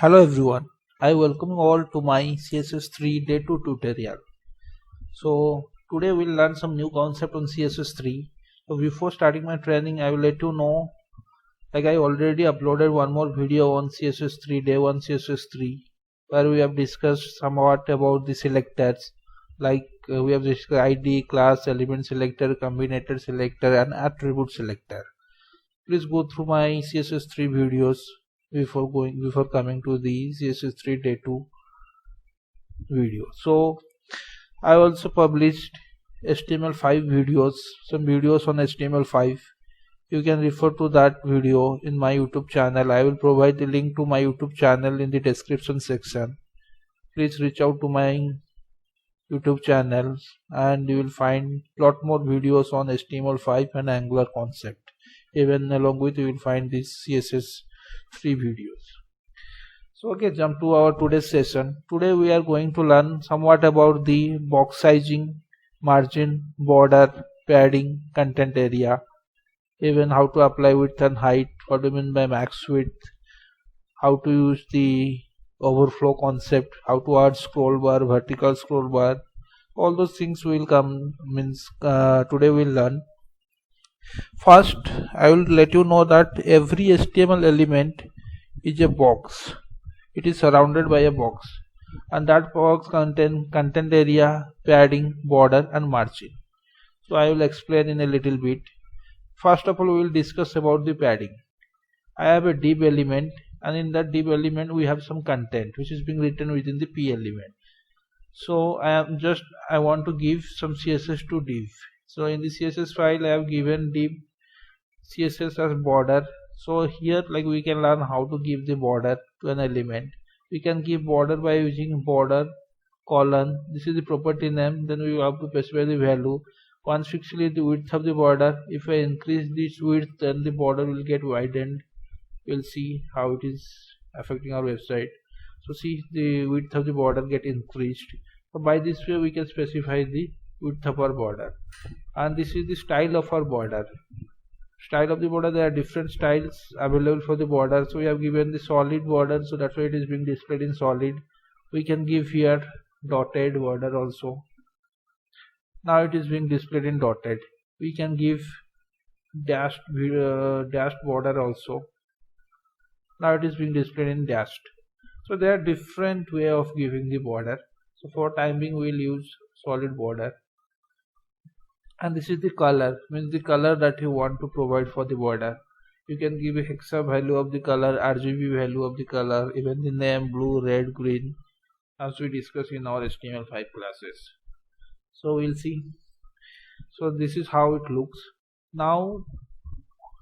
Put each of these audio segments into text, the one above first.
Hello everyone, I welcome you all to my CSS3 Day 2 tutorial. So today we'll learn some new concept on CSS3. So before starting my training, I will let you know, like I already uploaded one more video on CSS3 Day 1 CSS3 where we have discussed somewhat about the selectors, like we have discussed ID, class, element selector, combinator selector and attribute selector. Please go through my CSS3 videos before coming to the CSS3 Day 2 video. So I also published HTML5 videos, some videos on HTML5. You can refer to that video in my YouTube channel. I will provide the link to my YouTube channel in the description section. Please reach out to my YouTube channels and you will find lot more videos on HTML5 and Angular concept. Even along with you will find these CSS3 videos. So okay, jump to our today's session. Today we are going to learn somewhat about the box sizing, margin, border, padding, content area, even how to apply width and height, what do you mean by max width, how to use the overflow concept, how to add scroll bar, vertical scroll bar, all those things will come today we'll learn. First, I will let you know that every HTML element is a box. It is surrounded by a box and that box contains content area, padding, border and margin. So I will explain in a little bit. First of all, we will discuss about the padding. I have a div element and in that div element we have some content which is being written within the p element. So I want to give some CSS to div. So in the CSS file I have given div CSS as border. So here like we can learn how to give the border to an element. We can give border by using border colon. This is the property name. Then we have to specify the value. Once fixedly the width of the border. If I increase this width, then the border will get widened. We'll see how it is affecting our website. So see the width of the border get increased. So by this way we can specify the width of our border. And this is the style of our border. Style of the border, there are different styles available for the border. So we have given the solid border, so that's why it is being displayed in solid. We can give here dotted border also. Now it is being displayed in dotted. We can give dashed border also. Now it is being displayed in dashed. So there are different way of giving the border. So for time being we will use solid border. And this is the color, means the color that you want to provide for the border. You can give a hexa value of the color, RGB value of the color, even the name, blue, red, green, as we discussed in our HTML5 classes. So we'll see. So this is how it looks. Now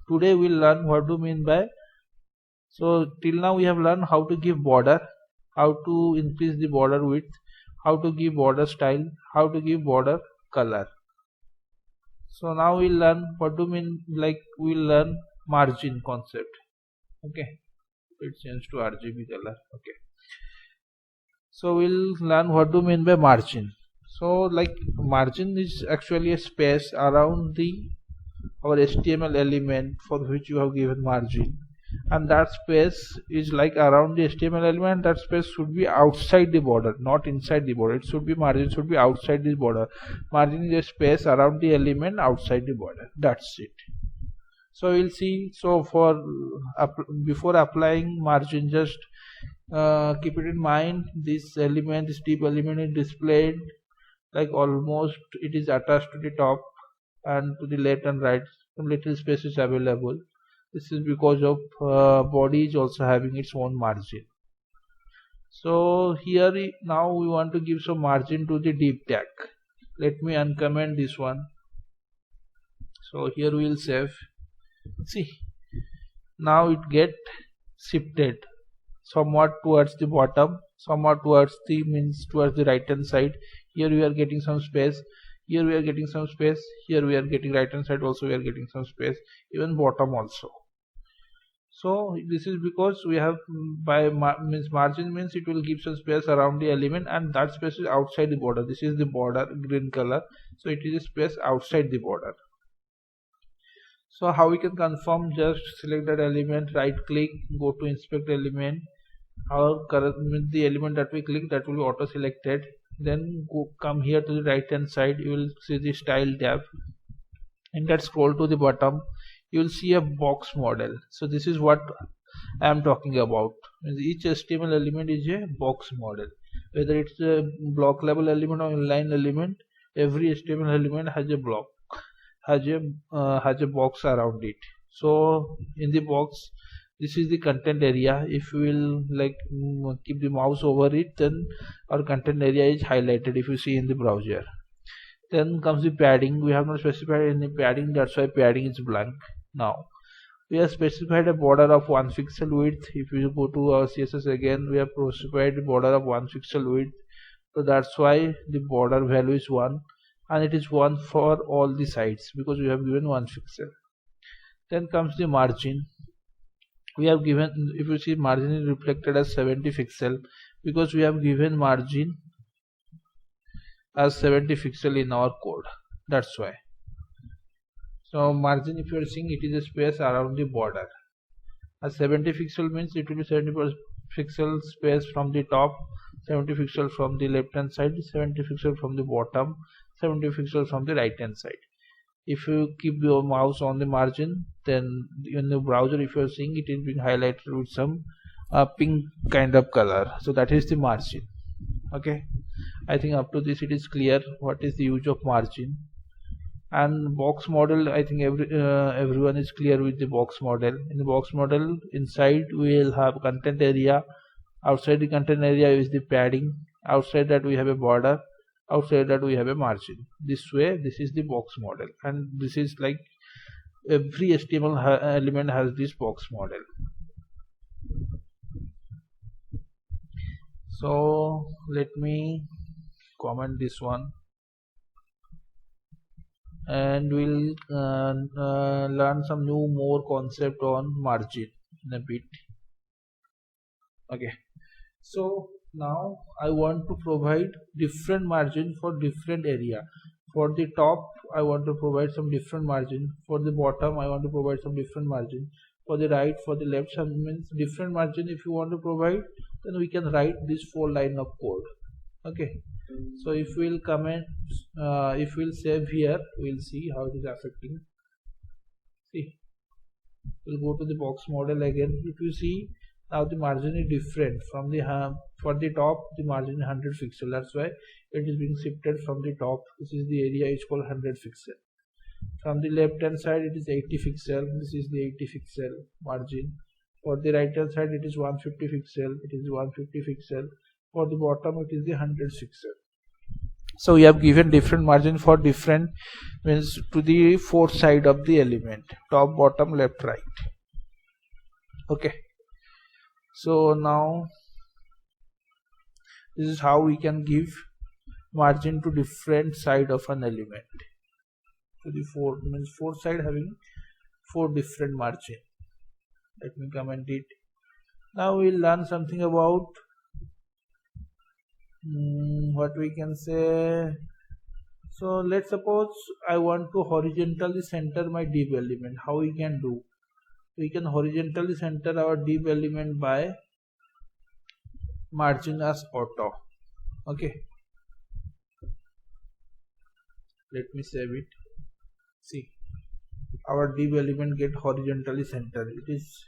today we'll learn what do mean by. So till now we have learned how to give border, how to increase the border width, how to give border style, how to give border color. So now we'll learn what do mean, like we'll learn margin concept. Okay, it change to RGB color. Okay, so we'll learn what do mean by margin. So like margin is actually a space around our HTML element for which you have given margin, and that space is like around the HTML element. That space should be outside the border, not inside the border. It should be margin should be outside the border. Margin is a space around the element outside the border. That's it. So we'll see. So for before applying margin, just keep it in mind, this element, this div element is displayed like almost it is attached to the top, and to the left and right some little space is available. This is because of body is also having its own margin. So here now we want to give some margin to the div tag. Let me uncomment this one. So here we will save. See, now it get shifted somewhat towards the bottom, somewhat towards the towards the right hand side. Here we are getting some space, here we are getting some space, here we are getting right hand side also we are getting some space, even bottom also. So this is because we have margin means it will give some space around the element, and that space is outside the border. This is the border, green color, so it is a space outside the border. So how we can confirm? Just select that element, right click, go to inspect element, our current with the element that we click, that will be auto selected. Then come here to the right hand side, you will see the style tab. In that, scroll to the bottom, you will see a box model. So this is what I am talking about. Each HTML element is a box model, whether it's a block level element or inline element. Every HTML element has a block, has a box around it. So in the box, this is the content area. If you will keep the mouse over it, then our content area is highlighted if you see in the browser. Then comes the padding. We have not specified any padding, that's why padding is blank. Now we have specified a border of 1 pixel width. If you go to our CSS again, we have specified a border of 1 pixel width, so that's why the border value is 1, and it is 1 for all the sides because we have given 1 pixel. Then comes the margin. We have given, if you see, margin is reflected as 70 pixel because we have given margin as 70 pixel in our code, that's why. So margin, if you are seeing, it is a space around the border. As 70 pixel means it will be 70 pixel space from the top, 70 pixel from the left hand side, 70 pixel from the bottom, 70 pixel from the right hand side. If you keep your mouse on the margin, then in the browser, if you are seeing, it is being highlighted with some pink kind of color. So that is the margin. Okay, I think up to this it is clear what is the use of margin. And box model, I think everyone is clear with the box model. In the box model, inside we will have content area, outside the content area is the padding, outside that we have a border, outside that we have a margin. This way, this is the box model, and this is like every HTML element has this box model. So let me comment this one, and we'll learn some more concept on margin in a bit. Okay, so now I want to provide different margin for different area. For the top, I want to provide some different margin. For the bottom, I want to provide some different margin. For the right, for the left, some means different margin. If you want to provide, then we can write this 4 line of code. Okay, so if we'll comment, if we'll save here, we'll see how it is affecting. See, we'll go to the box model again. If you see, now the margin is different from the for the top, the margin is 100 pixel. That's why it is being shifted from the top. This is the area is called 100 pixel. From the left hand side, it is 80 pixel. This is the 80 pixel margin. For the right hand side, it is 150 pixel. It is 150 pixel. For the bottom, it is the 100 pixel. So we have given different margin for different, means to the 4 side of the element: top, bottom, left, right. Okay, so now this is how we can give margin to different side of an element. To the 4 means 4 side having 4 different margin. Let me comment it. Now we'll learn something about what we can say. So let's suppose I want to horizontally center my div element. How we can do? We can horizontally center our div element by margin as auto. Okay, let me save it. See, our div element get horizontally centered. It is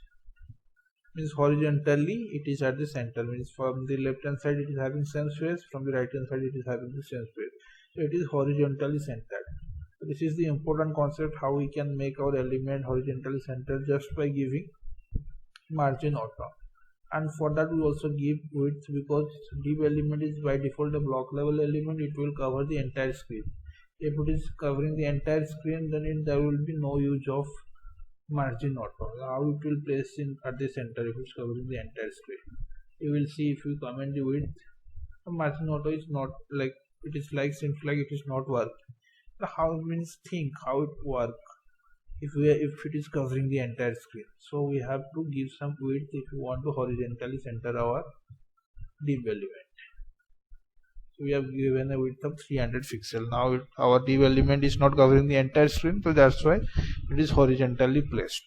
means horizontally it is at the center, means from the left hand side it is having same space, from the right hand side it is having the same space. So it is horizontally centered. So this is the important concept, how we can make our element horizontally centered just by giving margin auto. And for that we also give width, because div element is by default a block level element. It will cover the entire screen. If it is covering the entire screen, then there will be no use of margin auto. How it will place in at the center if it's covering the entire screen. You will see if you comment the width, the margin auto is not like, it is like, seems like it is not work. So how means think how it work if it is covering the entire screen. So we have to give some width if you want to horizontally center our div element. So we have given a width of 300 pixel. Now our div element is not covering the entire screen, so that's why it is horizontally placed.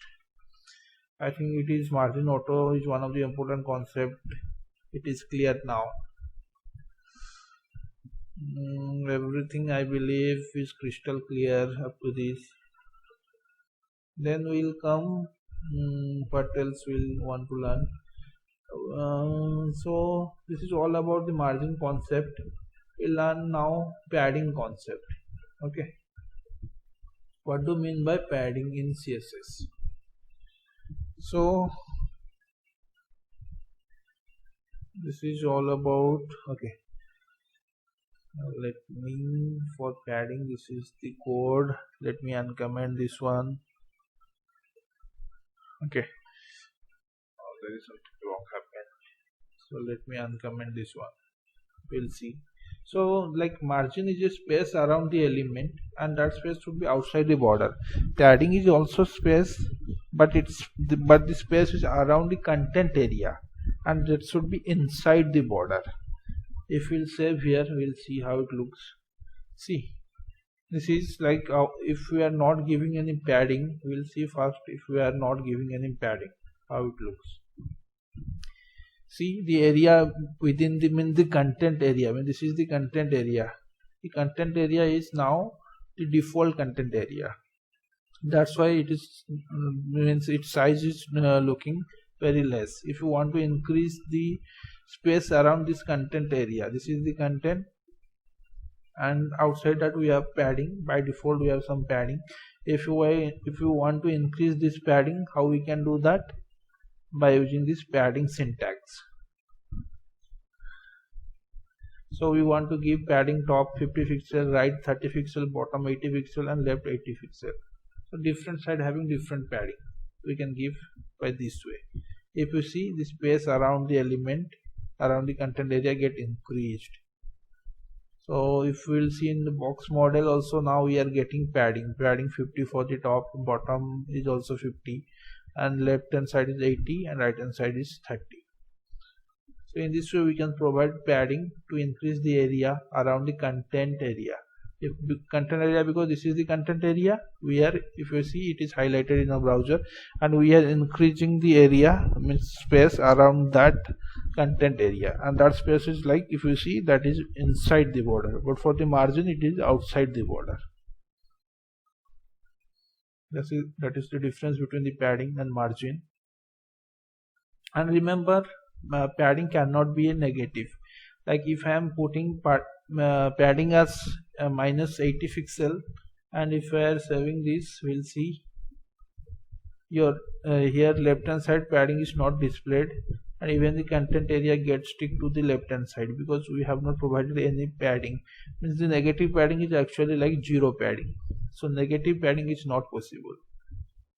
I think it is margin auto is one of the important concept it is clear now. Everything I believe is crystal clear up to this. Then we'll come what else we'll want to learn. So this is all about the margin concept. We'll learn now padding concept. Okay, what do you mean by padding in CSS? So this is all about, okay, let me, for padding, this is the code. Let me uncomment this one. Okay, there is something wrong happened, so let me uncomment this one. We'll see. So like margin is a space around the element, and that space should be outside the border. Padding is also space, but the space is around the content area, and that should be inside the border. If we'll save here, we'll see how it looks. See, this is like if we are not giving any padding, we'll see first if we are not giving any padding how it looks. See, the area within the content area, when this is the content area, the content area is now the default content area. That's why it is means its size is looking very less. If you want to increase the space around this content area, this is the content, and outside that we have padding. By default we have some padding. If you want to increase this padding, how we can do that? By using this padding syntax. So we want to give padding top 50 pixel, right 30 pixel, bottom 80 pixel, and left 80 pixel. So different side having different padding we can give by this way. If you see, the space around the element, around the content area get increased. So if we'll see in the box model also, now we are getting padding 50 for the top, bottom is also 50, and left hand side is 80 and right hand side is 30. So in this way we can provide padding to increase the area around the content area. If the content area, because this is the content area, we are, if you see, it is highlighted in our browser, and we are increasing the area, means space around that content area, and that space is like, if you see, that is inside the border, but for the margin it is outside the border. That is the difference between the padding and margin. And remember, padding cannot be a negative. Like if I am putting padding as minus 80 pixel, and if I are saving this, we'll see your here left hand side padding is not displayed, and even the content area gets stick to the left hand side because we have not provided any padding. Means the negative padding is actually like zero padding. So negative padding is not possible.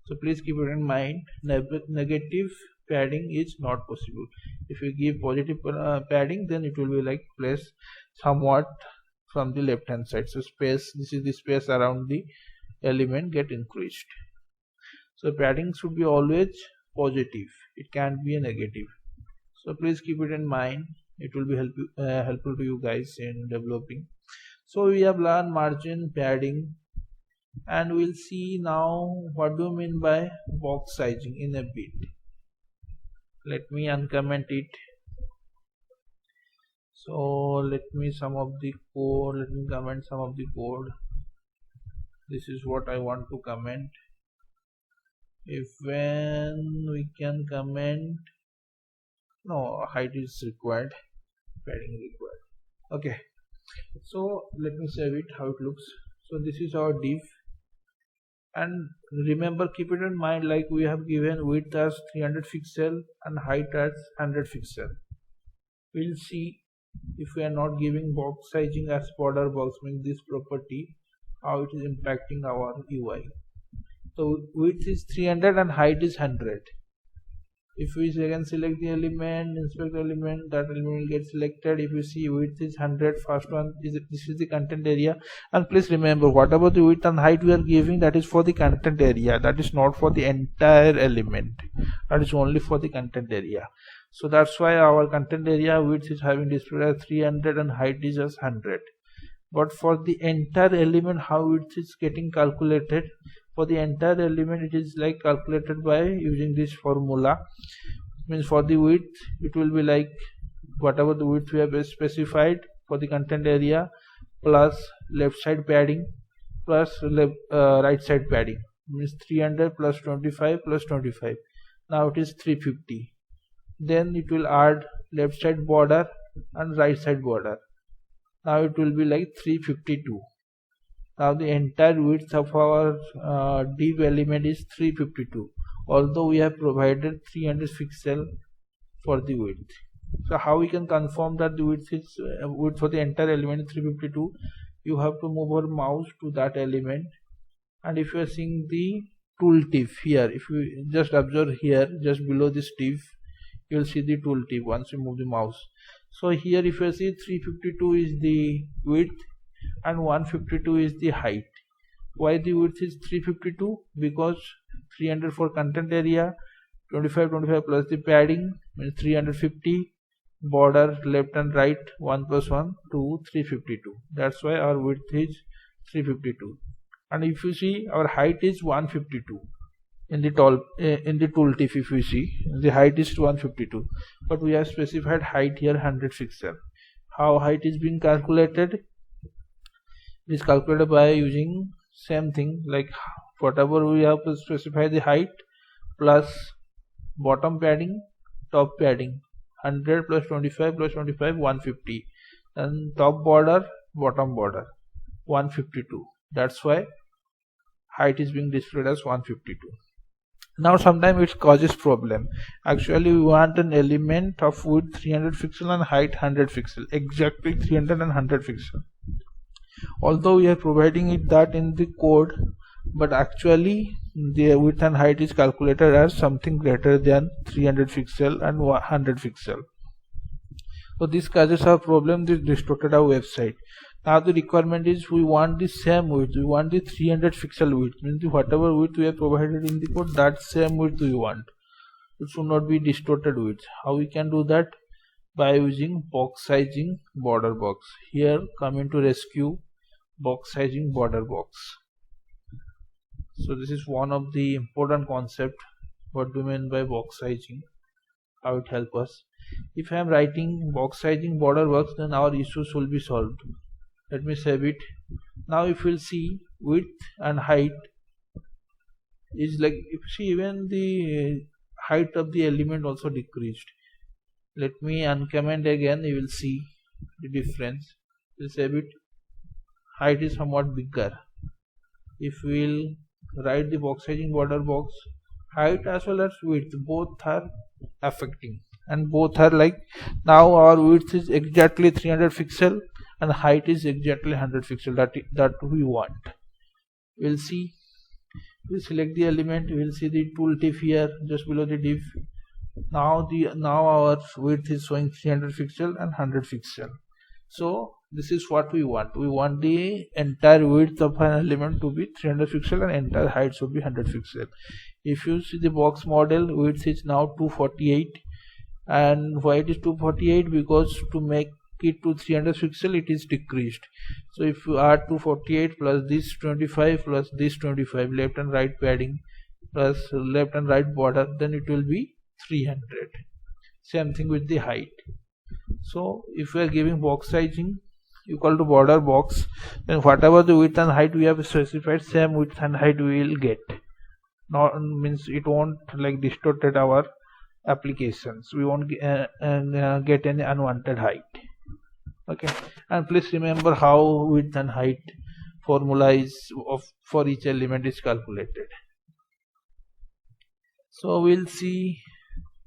So please keep it in mind, negative padding is not possible. If you give positive padding, then it will be like placed somewhat from the left hand side. So space, this is the space around the element get increased. So padding should be always positive, it can't be a negative. So please keep it in mind, it will be helpful to you guys in developing. So we have learned margin, padding, and we'll see now what do you mean by box sizing in a bit. Let me uncomment it. So let me comment some of the code. This is what I want to comment. If when we can comment, no, height is required, padding is required. Okay, so let me save it how it looks. So this is our div, and remember, keep it in mind, like we have given width as 300 pixel and height as 100 pixel. We'll see if we are not giving box sizing as border box, means this property, how it is impacting our UI. So width is 300 and height is 100. If we again select the element, inspect element, that element will get selected. If you see width is 100, first one is, this is the content area. And please remember, whatever the width and height we are giving, that is for the content area, that is not for the entire element, that is only for the content area. So that's why our content area width is having displayed as 300 and height is as 100. But for the entire element, how width is getting calculated? For the entire element, it is like calculated by using this formula. Means for the width, it will be like whatever the width we have specified for the content area plus left side padding plus right side padding, means 300 plus 25 plus 25. Now it is 350. Then it will add left side border and right side border. Now it will be like 352. Now the entire width of our div element is 352, although we have provided 300 pixel for the width. So how we can confirm that the width is width for the entire element is 352? You have to move our mouse to that element, and if you are seeing the tooltip here, if you just observe here, just below this tip, you will see the tooltip once you move the mouse. So here if you see 352 is the width and 152 is the height. Why the width is 352? Because 300 for content area, 25 plus the padding means 350, border left and right 1 plus 1 2, 352. That's why our width is 352. And if you see, our height is 152 in the tooltip. If you see, the height is 152, but we have specified height here 100 pixel. How height is being calculated? It is calculated by using same thing, like whatever we have to specify the height plus bottom padding, top padding, 100 plus 25 plus 25, 150, and top border, bottom border 152. That's why height is being displayed as 152. Now sometimes it causes problem. Actually we want an element of width 300 pixel and height 100 pixel, exactly 300 and 100 pixel. Although we are providing it that in the code, but actually the width and height is calculated as something greater than 300 pixel and 100 pixel. So this causes a problem, this distorted our website. Now the requirement is we want the same width, we want the 300 pixel width, means whatever width we have provided in the code, that same width we want. It should not be distorted width. How we can do that? By using box sizing border box. Here come into rescue box sizing border box. So this is one of the important concept. What do you mean by box sizing? How it helps us? If I am writing box sizing border box, then our issues will be solved. Let me save it. Now if you will see, width and height is like, if you see, even the height of the element also decreased. Let me uncomment again, you will see the difference. We'll save it. Height is somewhat bigger. If we will write the box sizing border box, height as well as width both are affecting, and both are like, now our width is exactly 300 pixel and height is exactly 100 pixel, that we want. We'll see, we'll select the element, we'll see the tooltip here just below the div. Now our width is showing 300 pixel and 100 pixel. So this is what we want. We want the entire width of an element to be 300 pixel and entire height should be 100 pixel. If you see the box model, width is now 248. And why it is 248? Because to make it to 300 pixel it is decreased. So if you add 248 plus this 25 plus this 25, left and right padding plus left and right border, then it will be 300. Same thing with the height. So if we are giving box sizing equal to border box, then whatever the width and height we have specified, same width and height we will get. Not means it won't like distorted our applications. We won't get any unwanted height. Okay, and please remember how width and height formula is for each element is calculated. So we'll see,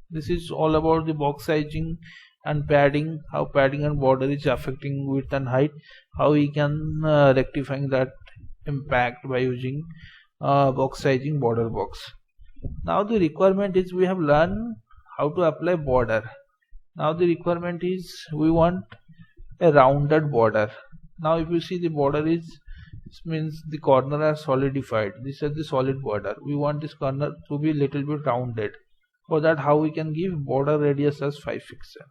this is all about the box sizing and padding, how padding and border is affecting width and height, how we can rectifying that impact by using box sizing border box. Now the requirement is, we have learned how to apply border. Now the requirement is, we want a rounded border. Now if you see, the border is, this means the corner are solidified. This is the solid border. We want this corner to be little bit rounded. For that, how we can give border radius as 5 pixel.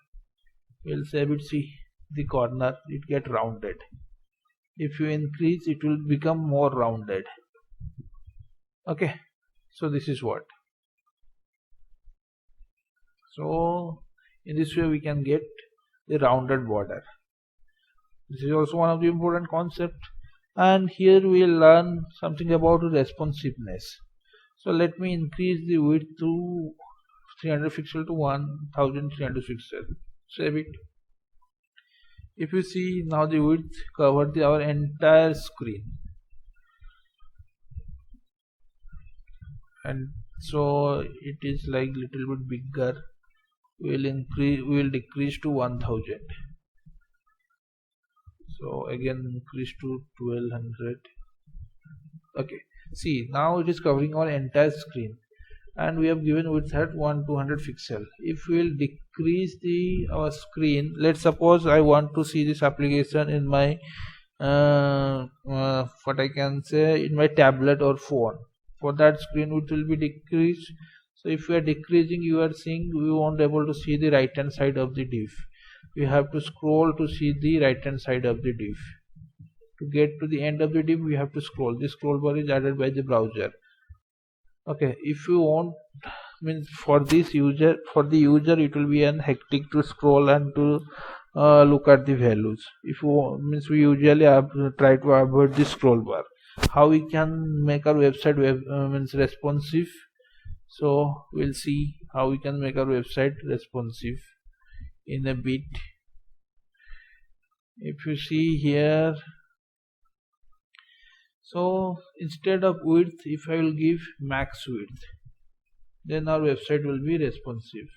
We'll say it, see the corner, it get rounded. If you increase, it will become more rounded. Okay, so this is what. So in this way we can get the rounded border. This is also one of the important concepts. And here we will learn something about responsiveness. So let me increase the width to 300 pixel to 1300 pixel. Save it. If you see now, the width covered our entire screen, and so it is like little bit bigger. We will decrease to 1000. So again increase to 1200. Okay, see now it is covering our entire screen, and we have given width at 1200 pixel. If we will decrease our screen, let's suppose I want to see this application in my what I can say, in my tablet or phone. For that, screen width will be decreased. So if we are decreasing, you are seeing we won't able to see the right hand side of the div. We have to scroll to see the right hand side of the div. To get to the end of the div, we have to scroll. This scroll bar is added by the browser. Okay, if you want, means for the user it will be an hectic to scroll and to look at the values. If you means we usually try to avoid the scroll bar. How we can make our website means responsive? So we'll see how we can make our website responsive in a bit. If you see here, so instead of width, if I will give max width, then our website will be responsive.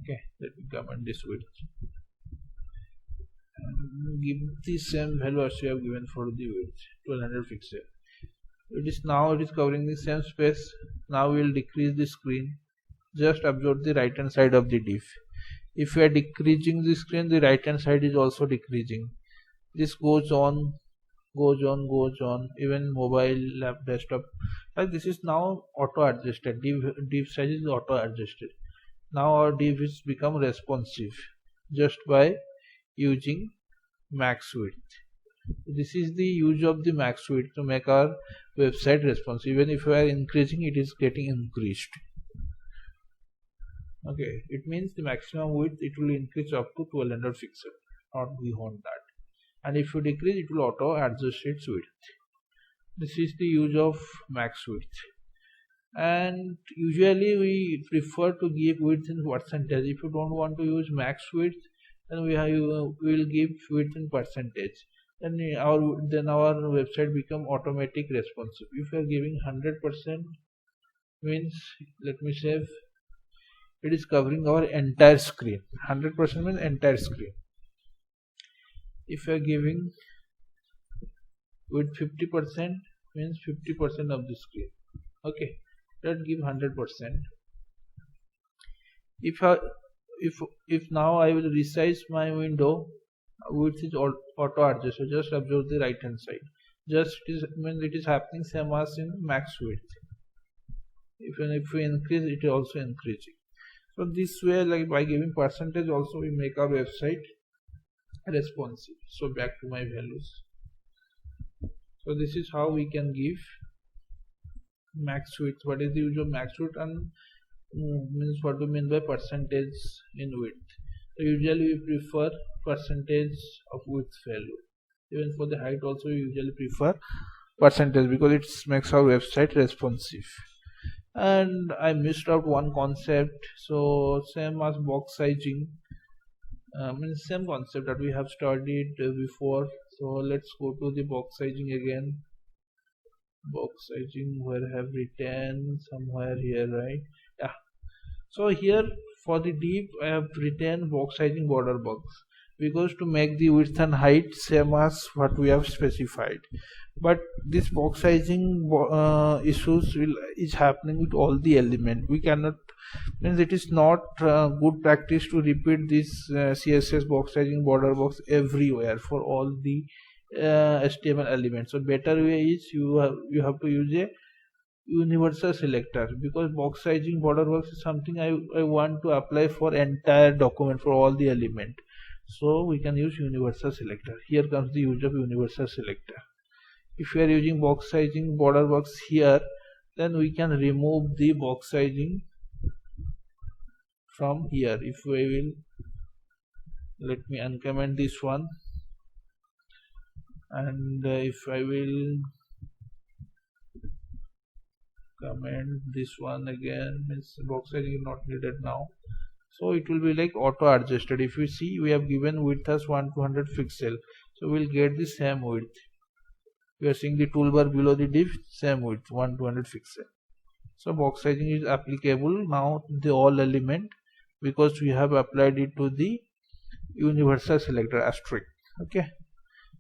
Okay, let me comment this width and give the same value as we have given for the width, 1200 pixel. It is covering the same space. Now we will decrease the screen. Just observe the right hand side of the div. If we are decreasing the screen, the right hand side is also decreasing. This goes on, even mobile, lap, desktop. Like this is now auto adjusted. Div size is auto adjusted. Now our div is become responsive just by using max width. This is the use of the max width to make our website responsive. Even if we are increasing, it is getting increased. Okay, it means the maximum width it will increase up to 1200 pixel, not beyond that. And if you decrease, it will auto adjust its width. This is the use of max width. And usually we prefer to give width in percentage. If you don't want to use max width, then we will give width in percentage. Then our website become automatic responsive. If you are giving 100%, means let me save. It is covering our entire screen. 100% means entire screen. If you are giving with 50%, means 50% of the screen. Okay, let's give 100%. If now I will resize my window, width is auto adjust. So just observe the right hand side. It is happening same as in max width. If we increase, it is also increasing. So this way, like by giving percentage, also we make our website responsive. So back to my values. So this is how we can give max width. What is the use of max width, and means what do we mean by percentage in width? So usually we prefer percentage of width value. Even for the height also we usually prefer percentage because it makes our website responsive. And I missed out one concept. So same as box sizing, means same concept that we have studied before. So let's go to the box sizing again. Box sizing, where I have written somewhere here, right? Yeah. So here for the div I have written box sizing border box, because to make the width and height same as what we have specified. But this box sizing issues is happening with all the element. We cannot, means it is not good practice to repeat this CSS box sizing border box everywhere for all the HTML elements. So better way is you have to use a universal selector, because box sizing border box is something I want to apply for entire document for all the element. So we can use universal selector. Here comes the use of universal selector. If we are using box sizing border box here, then we can remove the box sizing from here. If we will let me uncomment this one, and if I will comment this one again, means box size is not needed now. So it will be like auto adjusted. If you see, we have given width as 1200 pixel, so we'll get the same width. We are seeing the toolbar below the div, same width 1200 pixel. So box sizing is applicable now the all element, because we have applied it to the universal selector asterisk. Okay,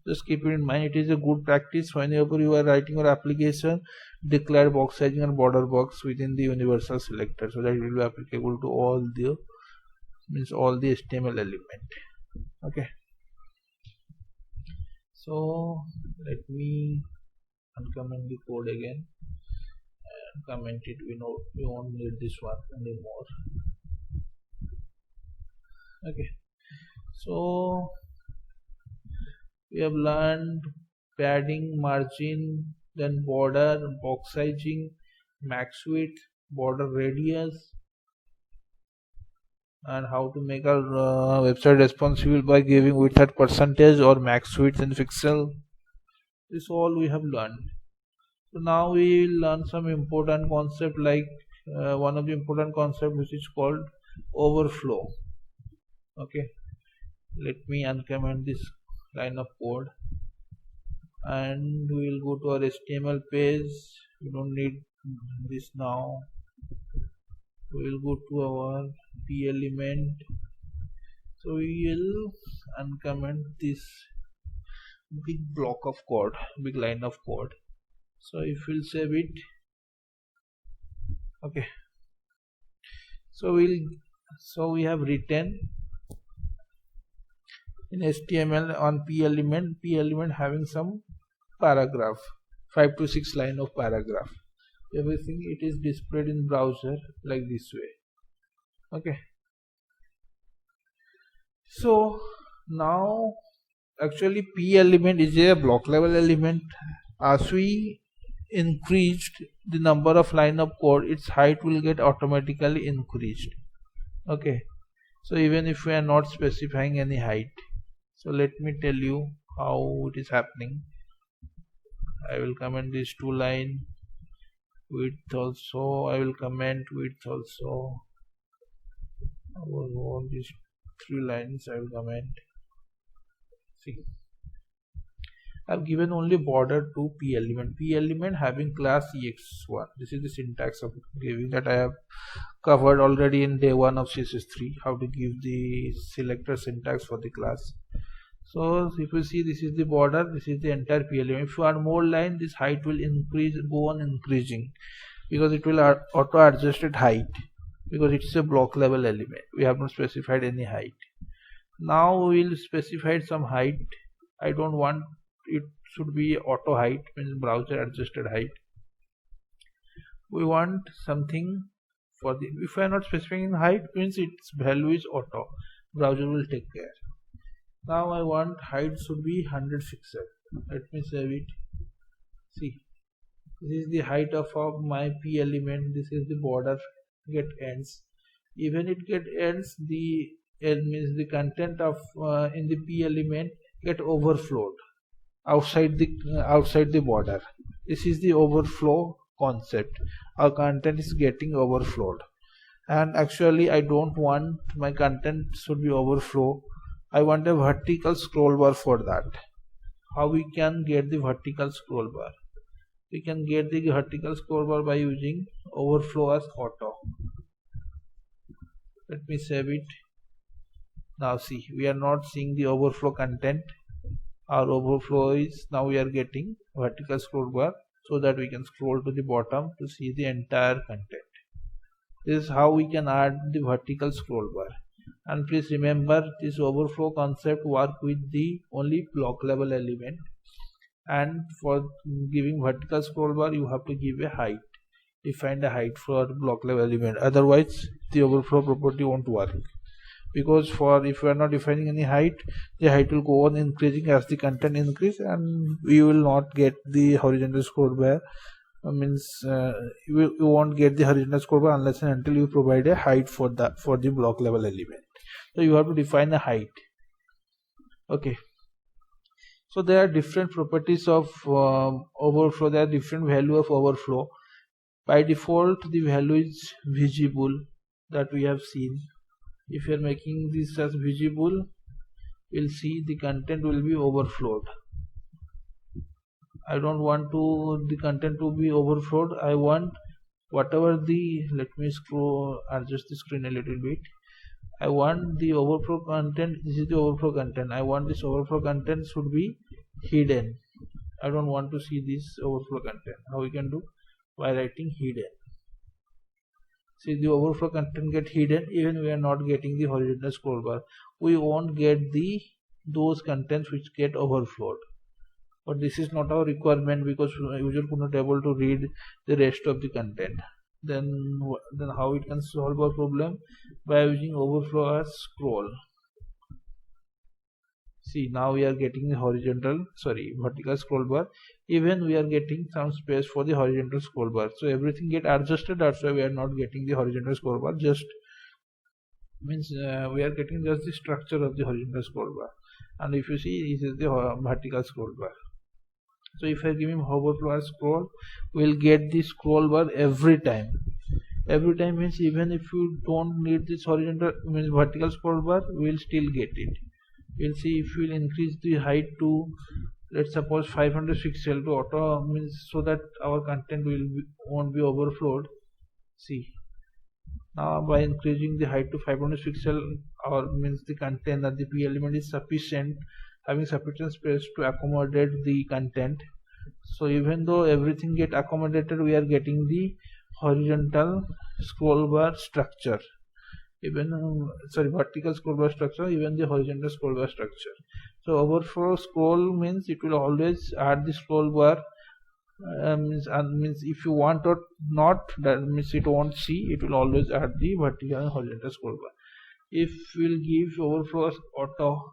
just keep it in mind. It is a good practice whenever you are writing your application, declare box sizing and border box within the universal selector, so that it will be applicable to all the HTML element. Okay, so let me uncomment the code again and comment it. We won't need this one anymore. Okay, so we have learned padding, margin, then border, box sizing, max width, border radius, and how to make our website responsive by giving width at percentage or max width in pixel. This all we have learned. So now we will learn some important concept, like one of the important concept which is called overflow. Okay, let me uncomment this line of code and we will go to our HTML page. We don't need this now. We will go to our P element. So we will uncomment this big block of code, big line of code. So if we'll save it, okay, so we have written in HTML on P element having some paragraph, 5 to 6 line of paragraph. Everything it is displayed in browser like this way. Okay, so now actually P element is a block level element. As we increased the number of line of code, its height will get automatically increased. Okay, so even if we are not specifying any height, so let me tell you how it is happening. I will comment these 2 line, width also I will comment, width also, all these 3 lines I will comment. See, I've given only border to P element having class ex1. This is the syntax of giving that I have covered already in day 1 of CSS3, how to give the selector syntax for the class. So if you see, this is the border, this is the entire P element. If you add more line, this height will go on increasing, because it will auto adjusted height, because it's a block level element. We have not specified any height. Now we will specify some height. I don't want it should be auto height, means browser adjusted height. We want something for the, if I am not specifying height, means its value is auto, browser will take care. Now I want height should be 100 pixel. Let me save it. See, this is the height of my P element. This is the border get ends. Even it get ends, the end means the content of in the P element get overflowed outside the border. This is the overflow concept. Our content is getting overflowed, and actually I don't want my content should be overflow. I want a vertical scroll bar for that. How we can get the vertical scroll bar? We can get the vertical scroll bar by using overflow as auto. Let me save it. Now see, we are not seeing the overflow content. Our overflow is, now we are getting vertical scroll bar, so that we can scroll to the bottom to see the entire content. This is how we can add the vertical scroll bar. And please remember, this overflow concept work with the only block level element, and for giving vertical scroll bar you have to give a height, define a height for block level element, otherwise the overflow property won't work. Because if we are not defining any height, the height will go on increasing as the content increase, and we will not get the horizontal scroll bar. Means you won't get the horizontal scroll bar unless and until you provide a height for the block level element. So you have to define a height. Okay, so there are different properties of overflow. There are different value of overflow. By default, the value is visible that we have seen. If you are making this as visible, we'll see the content will be overflowed. I don't want the content to be overflowed. I want whatever let me adjust the screen a little bit. I want the overflow content. This is the overflow content. I want this overflow content should be hidden. I don't want to see this overflow content. How we can do? By writing hidden. See, the overflow content get hidden even we are not getting the horizontal scroll bar. We won't get those contents which get overflowed. But this is not our requirement because user could not able to read the rest of the content. Then how it can solve our problem? By using overflow as scroll. See, now we are getting the vertical scroll bar. Even we are getting some space for the horizontal scroll bar. So everything get adjusted. That's why we are not getting the horizontal scroll bar. Just means we are getting just the structure of the horizontal scroll bar. And if you see, this is the vertical scroll bar. So if I give him overflow as scroll, we'll get the scroll bar every time. Every time means even if you don't need this horizontal means vertical scroll bar, we'll still get it. We'll see if we'll increase the height to, let's suppose 500 pixel to auto means so that our content won't be overflowed. See, now by increasing the height to 500 pixel, our means the content that the P element is sufficient, having sufficient space to accommodate the content. So even though everything get accommodated, we are getting the horizontal scroll bar structure. Vertical scroll bar structure, even the horizontal scroll bar structure. So overflow scroll means it will always add the scroll bar. Means if you want or not, that means it won't see. It will always add the vertical and horizontal scroll bar. If we'll give overflow auto,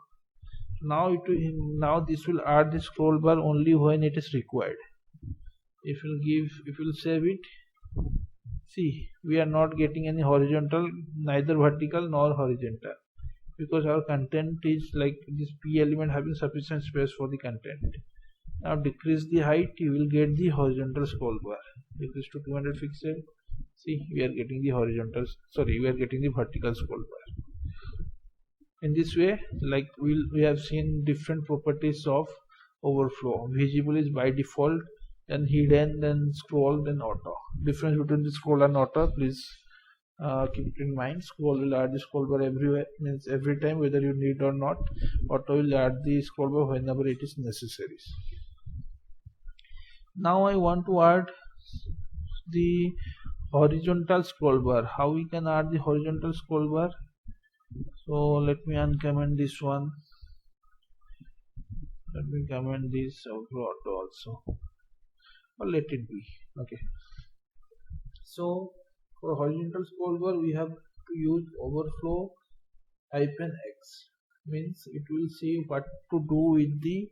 now this will add the scroll bar only when it is required. If we'll save it, see, we are not getting any horizontal, neither vertical nor horizontal, because our content is like this P element having sufficient space for the content. Now decrease the height, you will get the horizontal scroll bar. Decrease to 200 pixel. See, we are getting the vertical scroll bar. In this way, like we have seen different properties of overflow. Visible is by default, then hidden, then scroll, then auto. Difference between the scroll and auto, please keep it in mind. Scroll will add the scroll bar everywhere, means every time whether you need or not. Auto will add the scroll bar whenever it is necessary. Now I want to add the horizontal scroll bar. How we can add the horizontal scroll bar? So let me uncomment this one. Let me comment this auto also, or let it be. Okay. So for horizontal scroll bar, we have to use overflow -x. Means it will see what to do with the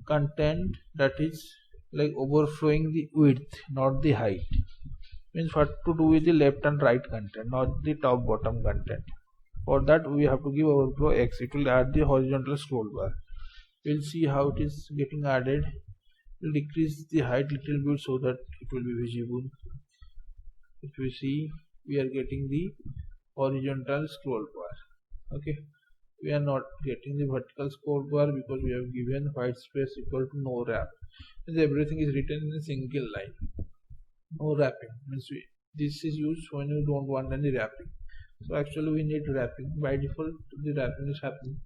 content that is like overflowing the width, not the height. Means what to do with the left and right content, not the top bottom content. For that we have to give overflow x. It will add the horizontal scroll bar. We'll see how it is getting added. We'll decrease the height little bit so that it will be visible. If you see, we are getting the horizontal scroll bar. Okay, we are not getting the vertical scroll bar because we have given white space equal to no wrap. Means everything is written in a single line. No wrapping means this is used when you don't want any wrapping. So actually we need wrapping. By default the wrapping is happening.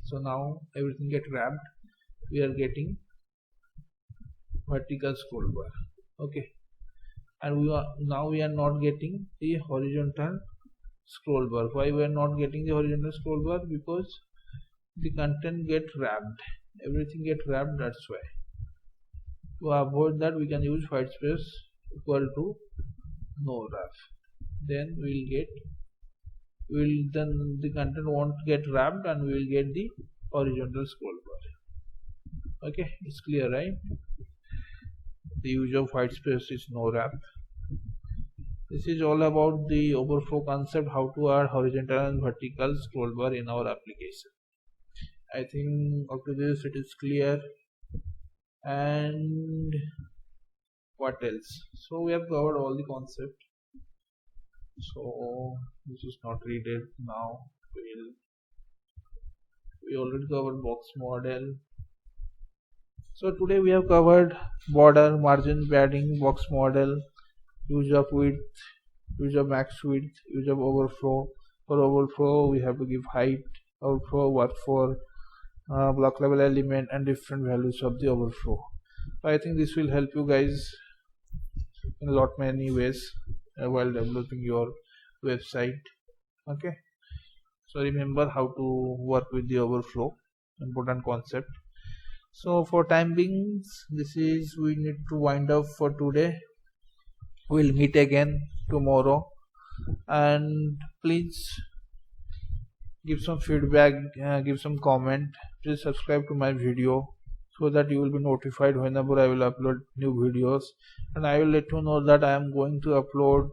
So now everything get wrapped. We are getting vertical scroll bar. Okay, and now we are not getting the horizontal scroll bar. Why we are not getting the horizontal scroll bar? Because the content get wrapped. Everything get wrapped. That's why. To avoid that, we can use white space equal to no wrap. Then then the content won't get wrapped and we will get the horizontal scroll bar. Okay, it's clear, right? The use of white space is no wrap. This is all about the overflow concept, how to add horizontal and vertical scroll bar in our application. I think up to this it is clear. And what else? So we have covered all the concept. So this is not read now. We already covered box model. So today we have covered border, margin, padding, box model, use of width, use of max width, use of overflow. For overflow we have to give height, overflow what for block level element, and different values of the overflow. So I think this will help you guys in a lot many ways while developing your website. Okay, so remember how to work with the overflow, important concept. So for time being, this is we need to wind up for today. We'll meet again tomorrow, and please give some feedback, give some comment. Please subscribe to my video so that you will be notified whenever I will upload new videos, and I will let you know that I am going to upload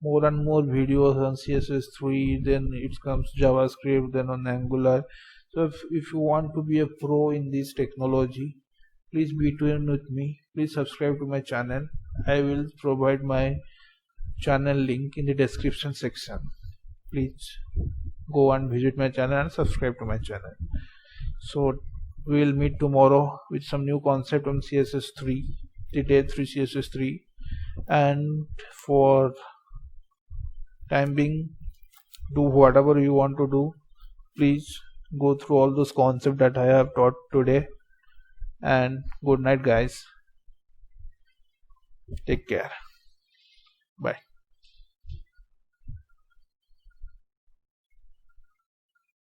more and more videos on CSS3, then it comes JavaScript, then on Angular. So if you want to be a pro in this technology, please be tuned with me. Please subscribe to my channel. I will provide my channel link in the description section. Please go and visit my channel and subscribe to my channel. So we will meet tomorrow with some new concept on CSS3, the day 3 CSS3. And for time being, do whatever you want to do. Please go through all those concepts that I have taught today. And good night guys. Take care. Bye.